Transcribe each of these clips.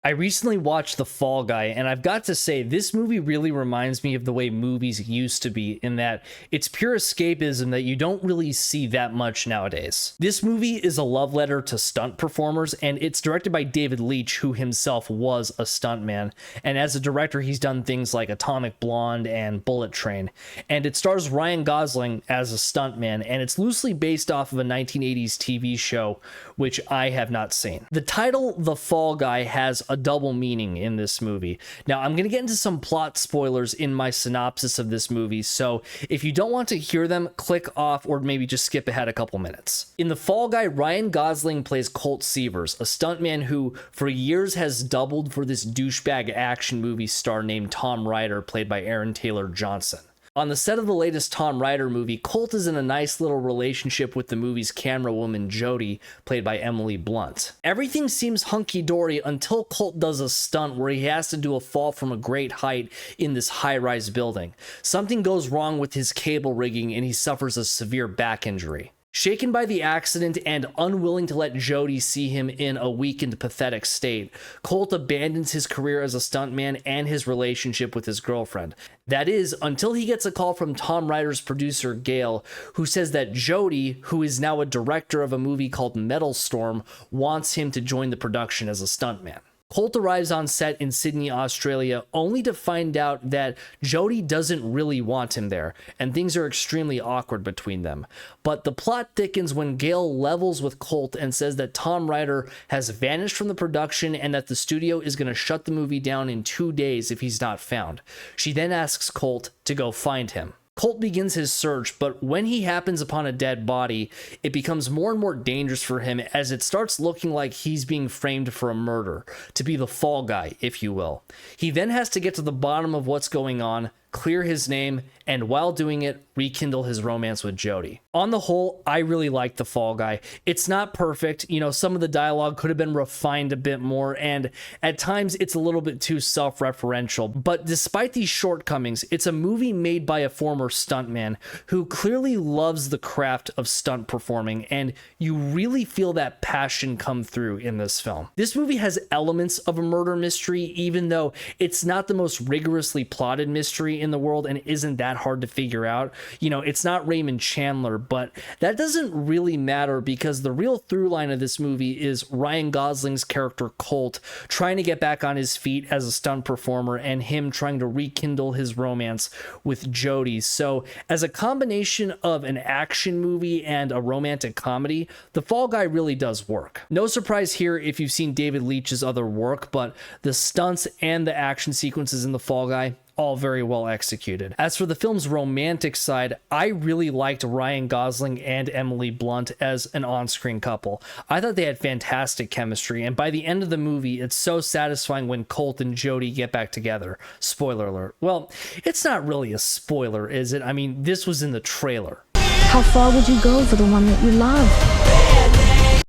I recently watched The Fall Guy, and I've got to say, this movie really reminds me of the way movies used to be, in that it's pure escapism that you don't really see that much nowadays. This movie is a love letter to stunt performers, and it's directed by David Leitch, who himself was a stuntman. And as a director, he's done things like Atomic Blonde and Bullet Train. And it stars Ryan Gosling as a stuntman, and it's loosely based off of a 1980s TV show, which I have not seen. The title, The Fall Guy, has a double meaning in this movie. Now, I'm going to get into some plot spoilers in my synopsis of this movie, so if you don't want to hear them, click off or maybe just skip ahead a couple minutes. In The Fall Guy, Ryan Gosling plays Colt Seavers, a stuntman who for years has doubled for this douchebag action movie star named Tom Ryder, played by Aaron Taylor Johnson. On the set of the latest Tom Ryder movie, Colt is in a nice little relationship with the movie's camera woman Jody, played by Emily Blunt. Everything seems hunky-dory until Colt does a stunt where he has to do a fall from a great height in this high-rise building. Something goes wrong with his cable rigging and he suffers a severe back injury. Shaken by the accident and unwilling to let Jody see him in a weakened, pathetic state, Colt abandons his career as a stuntman and his relationship with his girlfriend. That is, until he gets a call from Tom Ryder's producer, Gail, who says that Jody, who is now a director of a movie called Metal Storm, wants him to join the production as a stuntman. Colt arrives on set in Sydney, Australia, only to find out that Jody doesn't really want him there, and things are extremely awkward between them. But the plot thickens when Gail levels with Colt and says that Tom Ryder has vanished from the production and that the studio is going to shut the movie down in 2 days if he's not found. She then asks Colt to go find him. Colt begins his search, but when he happens upon a dead body, it becomes more and more dangerous for him as it starts looking like he's being framed for a murder, to be the fall guy, if you will. He then has to get to the bottom of what's going on, clear his name, and while doing it, rekindle his romance with Jody. On the whole, I really like The Fall Guy. It's not perfect. Some of the dialogue could have been refined a bit more, and at times it's a little bit too self-referential. But despite these shortcomings, it's a movie made by a former stuntman who clearly loves the craft of stunt performing, and you really feel that passion come through in this film. This movie has elements of a murder mystery, even though it's not the most rigorously plotted mystery in the world and isn't that hard to figure out. It's not Raymond Chandler, but that doesn't really matter because the real through line of this movie is Ryan Gosling's character Colt trying to get back on his feet as a stunt performer and him trying to rekindle his romance with Jody. So as a combination of an action movie and a romantic comedy, The Fall Guy really does work. No surprise here if you've seen David Leitch's other work, but the stunts and the action sequences in The Fall Guy, all very well executed. As for the film's romantic side, I really liked Ryan Gosling and Emily Blunt as an on-screen couple. I thought they had fantastic chemistry, and by the end of the movie, it's so satisfying when Colt and Jody get back together. Spoiler alert. Well, it's not really a spoiler, is it? I mean, this was in the trailer. How far would you go for the one that you love?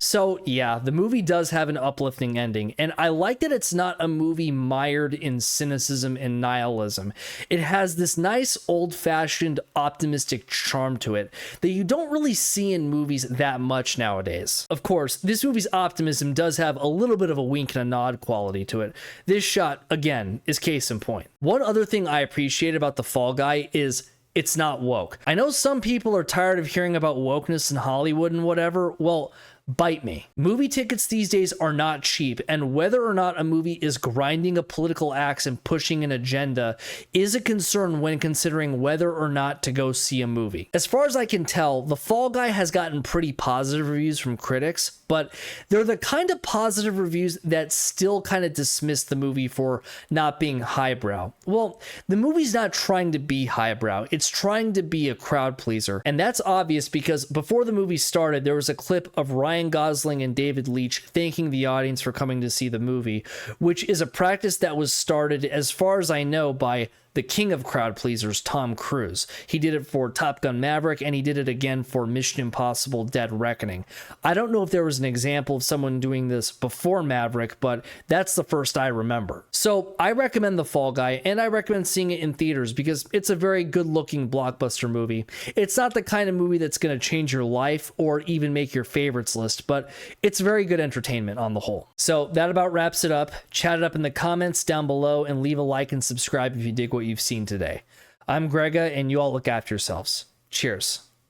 So yeah, the movie does have an uplifting ending, and I like that it's not a movie mired in cynicism and nihilism. It has this nice old-fashioned optimistic charm to it that you don't really see in movies that much nowadays. Of course, this movie's optimism does have a little bit of a wink and a nod quality to it. This shot, again, is case in point. One other thing I appreciate about The Fall Guy is it's not woke. I know some people are tired of hearing about wokeness in Hollywood and whatever. Well, bite me. Movie tickets these days are not cheap, and whether or not a movie is grinding a political axe and pushing an agenda is a concern when considering whether or not to go see a movie. As far as I can tell, The Fall Guy has gotten pretty positive reviews from critics, but they're the kind of positive reviews that still kind of dismiss the movie for not being highbrow. Well, the movie's not trying to be highbrow, it's trying to be a crowd pleaser, and that's obvious because before the movie started, there was a clip of Ryan Gosling and David Leitch thanking the audience for coming to see the movie, which is a practice that was started, as far as I know, by the king of crowd pleasers, Tom Cruise. He did it for Top Gun Maverick, and he did it again for Mission Impossible Dead Reckoning. I don't know if there was an example of someone doing this before Maverick, but that's the first I remember. So I recommend The Fall Guy, and I recommend seeing it in theaters because it's a very good-looking blockbuster movie. It's not the kind of movie that's going to change your life or even make your favorites list, but it's very good entertainment on the whole. So that about wraps it up. Chat it up in the comments down below and leave a like and subscribe if you dig what you've seen today. I'm Grega, and you all look after yourselves. Cheers.